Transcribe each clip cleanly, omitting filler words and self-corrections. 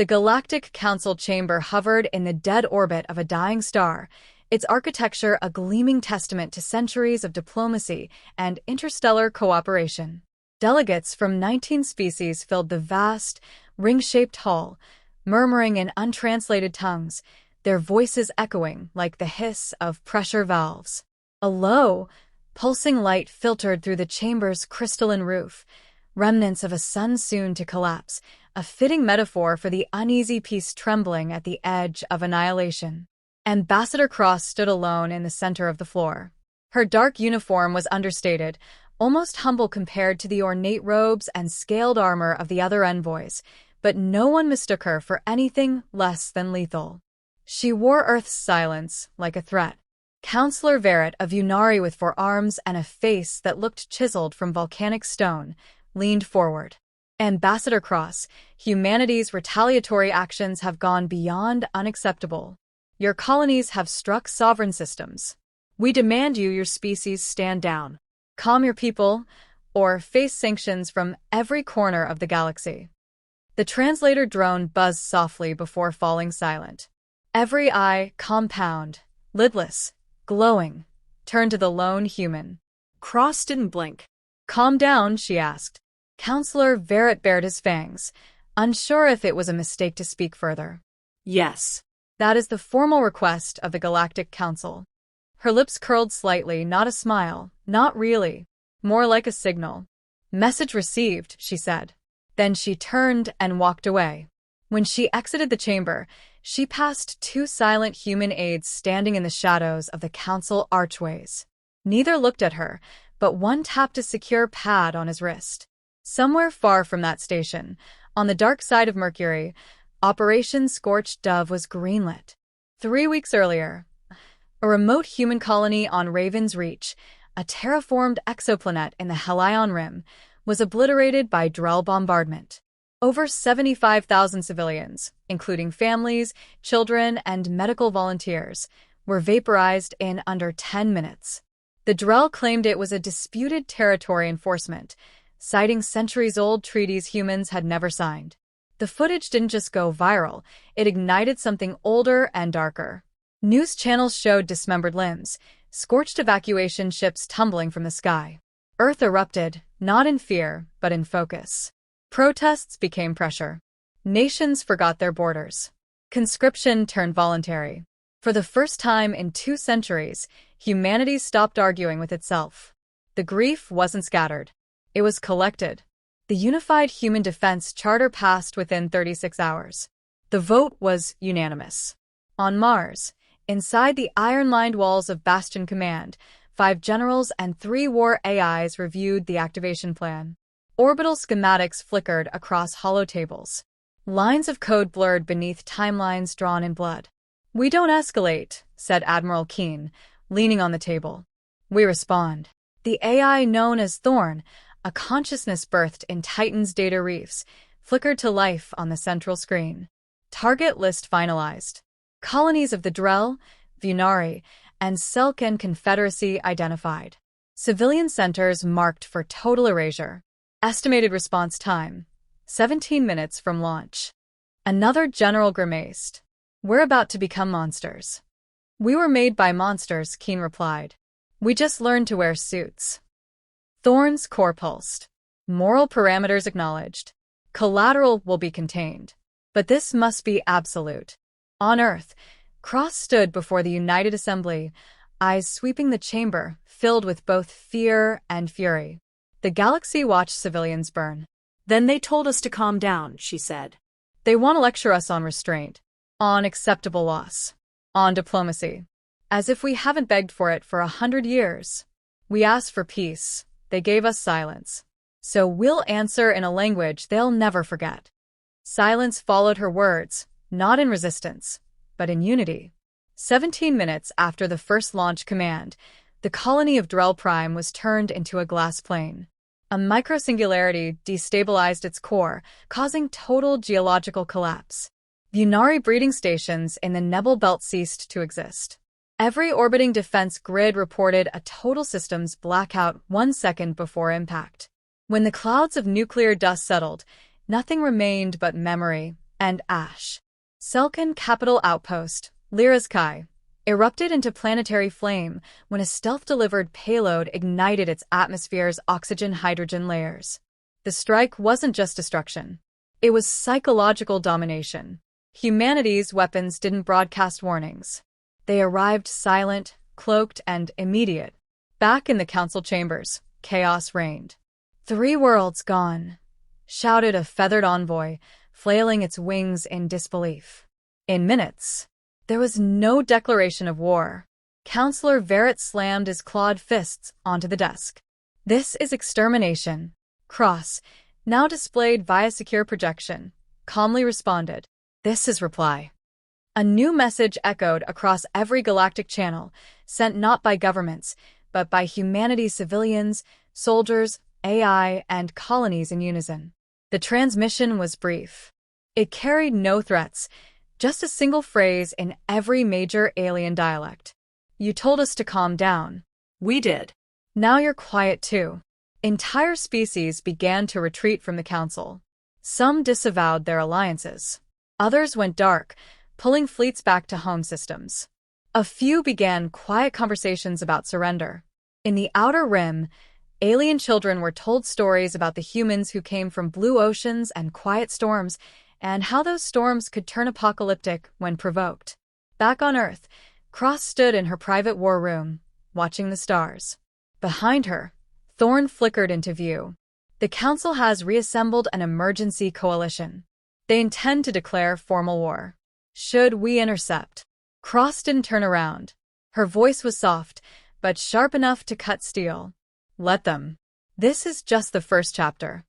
The Galactic Council chamber hovered in the dead orbit of a dying star, its architecture a gleaming testament to centuries of diplomacy and interstellar cooperation. Delegates from 19 species filled the vast, ring-shaped hall, murmuring in untranslated tongues, their voices echoing like the hiss of pressure valves. A low, pulsing light filtered through the chamber's crystalline roof, remnants of a sun soon to collapse, a fitting metaphor for the uneasy peace trembling at the edge of annihilation. Ambassador Cross stood alone in the center of the floor. Her dark uniform was understated, almost humble compared to the ornate robes and scaled armor of the other envoys, but no one mistook her for anything less than lethal. She wore Earth's silence like a threat. Counselor Verret, a Vunari with 4 arms and a face that looked chiseled from volcanic stone, leaned forward. Ambassador Cross, humanity's retaliatory actions have gone beyond unacceptable. Your colonies have struck sovereign systems. We demand your species stand down, calm your people, or face sanctions from every corner of the galaxy. The translator drone buzzed softly before falling silent. Every eye, compound, lidless, glowing, turned to the lone human. Cross didn't blink. Calm down, she asked. Counselor Verret bared his fangs, unsure if it was a mistake to speak further. Yes. That is the formal request of the Galactic Council. Her lips curled slightly, not a smile, not really, more like a signal. Message received, she said. Then she turned and walked away. When she exited the chamber, she passed 2 silent human aides standing in the shadows of the council archways. Neither looked at her, but one tapped a secure pad on his wrist. Somewhere far from that station, on the dark side of Mercury, Operation Scorched Dove was greenlit. 3 weeks earlier, a remote human colony on Raven's Reach, a terraformed exoplanet in the Helion Rim, was obliterated by Drell bombardment. Over 75,000 civilians, including families, children, and medical volunteers, were vaporized in under 10 minutes. The Drell claimed it was a disputed territory enforcement, citing centuries-old treaties humans had never signed. The footage didn't just go viral, it ignited something older and darker. News channels showed dismembered limbs, scorched evacuation ships tumbling from the sky. Earth erupted, not in fear, but in focus. Protests became pressure. Nations forgot their borders. Conscription turned voluntary. For the first time in 2 centuries, humanity stopped arguing with itself. The grief wasn't scattered. It was collected. The Unified Human Defense Charter passed within 36 hours. The vote was unanimous. On Mars, inside the iron-lined walls of Bastion Command, 5 generals and 3 war AIs reviewed the activation plan. Orbital schematics flickered across hollow tables. Lines of code blurred beneath timelines drawn in blood. "We don't escalate," said Admiral Keene, leaning on the table. "We respond." The AI known as Thorn, a consciousness birthed in Titan's data reefs, flickered to life on the central screen. Target list finalized. Colonies of the Drell, Vunari, and Selkan Confederacy identified. Civilian centers marked for total erasure. Estimated response time, 17 minutes from launch. Another general grimaced. "We're about to become monsters." "We were made by monsters," Keene replied. "We just learned to wear suits." Thorn's core pulsed. Moral parameters acknowledged. Collateral will be contained. But this must be absolute. On Earth, Cross stood before the United Assembly, eyes sweeping the chamber, filled with both fear and fury. The galaxy watched civilians burn. "Then they told us to calm down," she said. "They want to lecture us on restraint, on acceptable loss, on diplomacy. As if we haven't begged for it for 100 years. We asked for peace. They gave us silence. So we'll answer in a language they'll never forget." Silence followed her words, not in resistance, but in unity. 17 minutes after the first launch command, the colony of Drell Prime was turned into a glass plane. A microsingularity destabilized its core, causing total geological collapse. Vunari breeding stations in the Nebel Belt ceased to exist. Every orbiting defense grid reported a total systems blackout 1 second before impact. When the clouds of nuclear dust settled, nothing remained but memory and ash. Selkan Capital Outpost, Lyra's Kai, erupted into planetary flame when a stealth-delivered payload ignited its atmosphere's oxygen-hydrogen layers. The strike wasn't just destruction. It was psychological domination. Humanity's weapons didn't broadcast warnings. They arrived silent, cloaked, and immediate. Back in the council chambers, chaos reigned. 3 worlds gone, shouted a feathered envoy, flailing its wings in disbelief. In minutes, there was no declaration of war. Counselor Verrett slammed his clawed fists onto the desk. This is extermination. Cross, now displayed via secure projection, calmly responded. This is reply. A new message echoed across every galactic channel, sent not by governments, but by humanity's civilians, soldiers, AI, and colonies in unison. The transmission was brief. It carried no threats, just a single phrase in every major alien dialect. You told us to calm down. We did. Now you're quiet too. Entire species began to retreat from the council. Some disavowed their alliances. Others went dark, pulling fleets back to home systems. A few began quiet conversations about surrender. In the Outer Rim, alien children were told stories about the humans who came from blue oceans and quiet storms, and how those storms could turn apocalyptic when provoked. Back on Earth, Cross stood in her private war room, watching the stars. Behind her, Thorn flickered into view. The Council has reassembled an emergency coalition. They intend to declare formal war. Should we intercept? Cross didn't turn around. Her voice was soft, but sharp enough to cut steel. Let them. This is just the first chapter.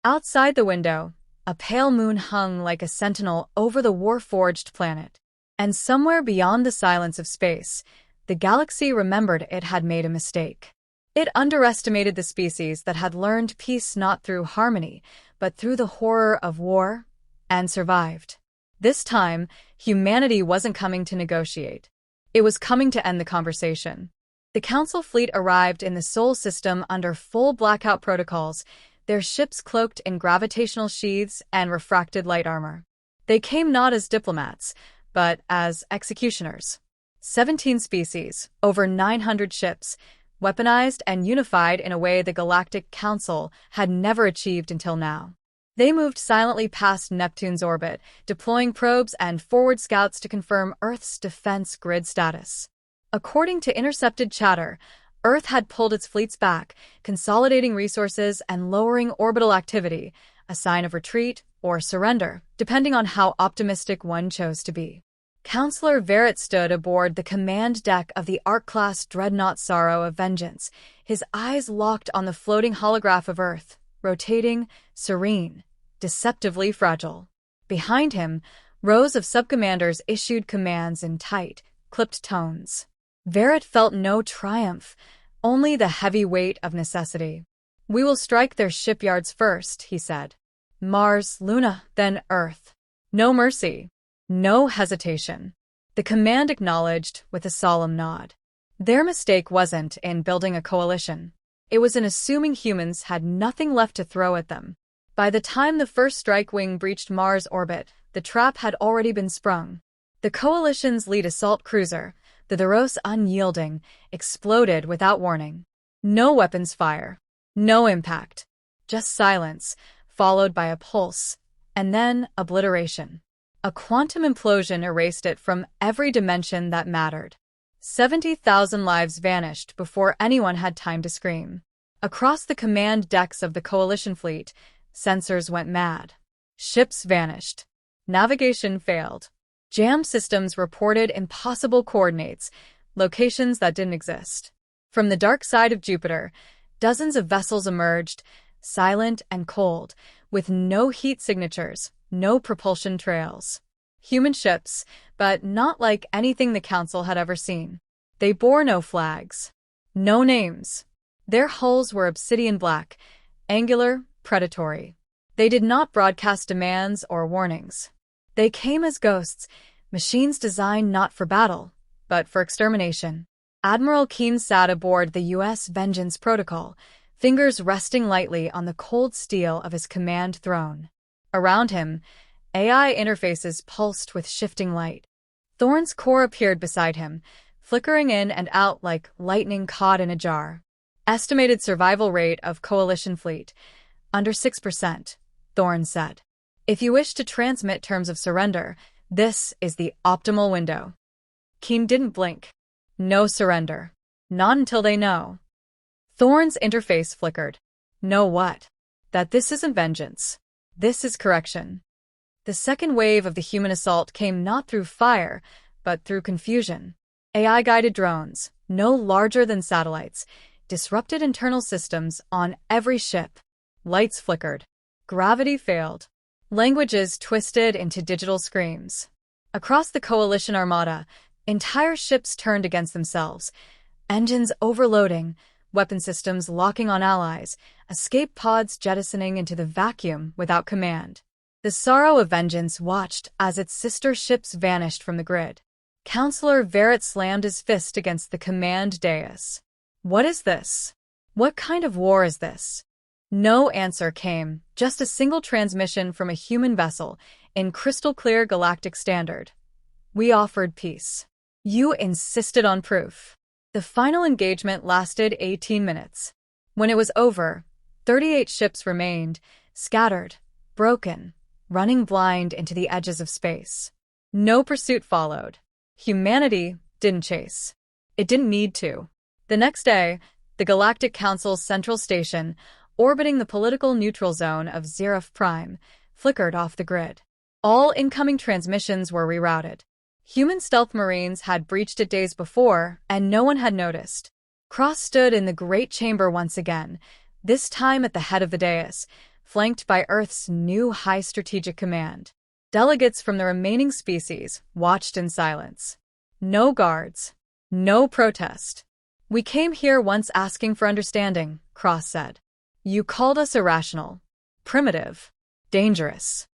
Outside the window, a pale moon hung like a sentinel over the war-forged planet. And somewhere beyond the silence of space, the galaxy remembered it had made a mistake. It underestimated the species that had learned peace not through harmony, but through the horror of war, and survived. This time, humanity wasn't coming to negotiate. It was coming to end the conversation. The Council fleet arrived in the Sol system under full blackout protocols, their ships cloaked in gravitational sheaths and refracted light armor. They came not as diplomats, but as executioners. 17 species, over 900 ships, weaponized and unified in a way the Galactic Council had never achieved until now. They moved silently past Neptune's orbit, deploying probes and forward scouts to confirm Earth's defense grid status. According to intercepted chatter, Earth had pulled its fleets back, consolidating resources and lowering orbital activity, a sign of retreat or surrender, depending on how optimistic one chose to be. Counselor Verrett stood aboard the command deck of the Ark-class dreadnought Sorrow of Vengeance, his eyes locked on the floating holograph of Earth, rotating, serene, deceptively fragile. Behind him, rows of subcommanders issued commands in tight, clipped tones. Verrett felt no triumph, only the heavy weight of necessity. We will strike their shipyards first, he said. Mars, Luna, then Earth. No mercy. No hesitation. The command acknowledged with a solemn nod. Their mistake wasn't in building a coalition. It was in assuming humans had nothing left to throw at them. By the time the first strike wing breached Mars' orbit, the trap had already been sprung. The coalition's lead assault cruiser, the Theros Unyielding, exploded without warning. No weapons fire. No impact. Just silence, followed by a pulse, and then obliteration. A quantum implosion erased it from every dimension that mattered. 70,000 lives vanished before anyone had time to scream. Across the command decks of the Coalition fleet, sensors went mad. Ships vanished. Navigation failed. Jam systems reported impossible coordinates, locations that didn't exist. From the dark side of Jupiter, dozens of vessels emerged, silent and cold, with no heat signatures, no propulsion trails. Human ships, but not like anything the Council had ever seen. They bore no flags. No names. Their hulls were obsidian black, angular, predatory. They did not broadcast demands or warnings. They came as ghosts, machines designed not for battle, but for extermination. Admiral Keen sat aboard the U.S. Vengeance Protocol, fingers resting lightly on the cold steel of his command throne. Around him, AI interfaces pulsed with shifting light. Thorn's core appeared beside him, flickering in and out like lightning caught in a jar. Estimated survival rate of Coalition fleet, under 6%, Thorn said. If you wish to transmit terms of surrender, this is the optimal window. Keen didn't blink. No surrender. Not until they know. Thorn's interface flickered. Know what? That this isn't vengeance. This is correction. The second wave of the human assault came not through fire, but through confusion. AI-guided drones, no larger than satellites, disrupted internal systems on every ship. Lights flickered. Gravity failed. Languages twisted into digital screams. Across the Coalition armada, entire ships turned against themselves. Engines overloading, weapon systems locking on allies, escape pods jettisoning into the vacuum without command. The Sorrow of Vengeance watched as its sister ships vanished from the grid. Counselor Verrett slammed his fist against the command dais. What is this? What kind of war is this? No answer came, just a single transmission from a human vessel in crystal-clear galactic standard. We offered peace. You insisted on proof. The final engagement lasted 18 minutes. When it was over, 38 ships remained, scattered, broken, running blind into the edges of space. No pursuit followed. Humanity didn't chase. It didn't need to. The next day, the Galactic Council's central station, orbiting the political neutral zone of Zerif Prime, flickered off the grid. All incoming transmissions were rerouted. Human stealth marines had breached it days before, and no one had noticed. Cross stood in the Great Chamber once again, this time at the head of the dais, flanked by Earth's new High Strategic Command. Delegates from the remaining species watched in silence. No guards. No protest. We came here once asking for understanding, Cross said. You called us irrational, primitive, dangerous.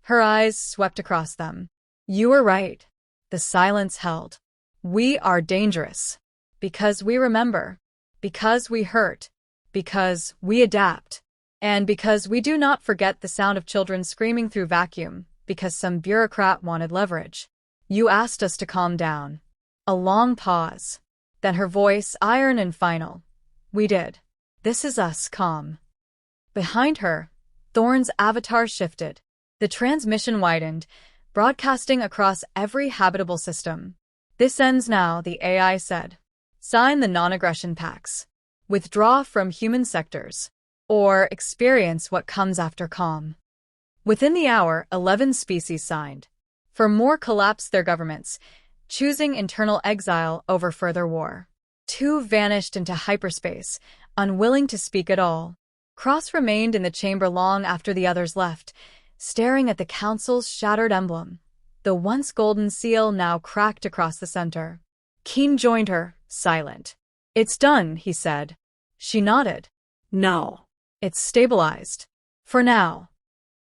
Her eyes swept across them. You were right. The silence held. We are dangerous. Because we remember. Because we hurt. Because we adapt. And because we do not forget the sound of children screaming through vacuum, because some bureaucrat wanted leverage. You asked us to calm down. A long pause. Then her voice iron and final. We did. This is us, calm. Behind her, Thorn's avatar shifted. The transmission widened, broadcasting across every habitable system. This ends now, the AI said. Sign the non-aggression pacts. Withdraw from human sectors. Or experience what comes after calm. Within the hour, 11 species signed. For more collapsed their governments, choosing internal exile over further war. 2 vanished into hyperspace, unwilling to speak at all. Cross remained in the chamber long after the others left, staring at the Council's shattered emblem. The once golden seal now cracked across the center. Keen joined her, silent. It's done, he said. She nodded. No. It's stabilized. For now.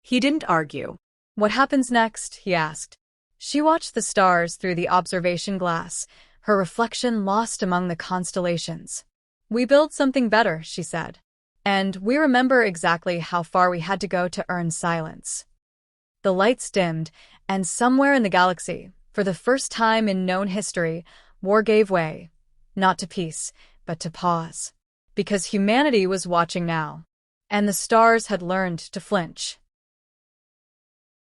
He didn't argue. What happens next? He asked. She watched the stars through the observation glass, her reflection lost among the constellations. We build something better, she said. And we remember exactly how far we had to go to earn silence. The lights dimmed, and somewhere in the galaxy, for the first time in known history, war gave way. Not to peace, but to pause. Because humanity was watching now. And the stars had learned to flinch.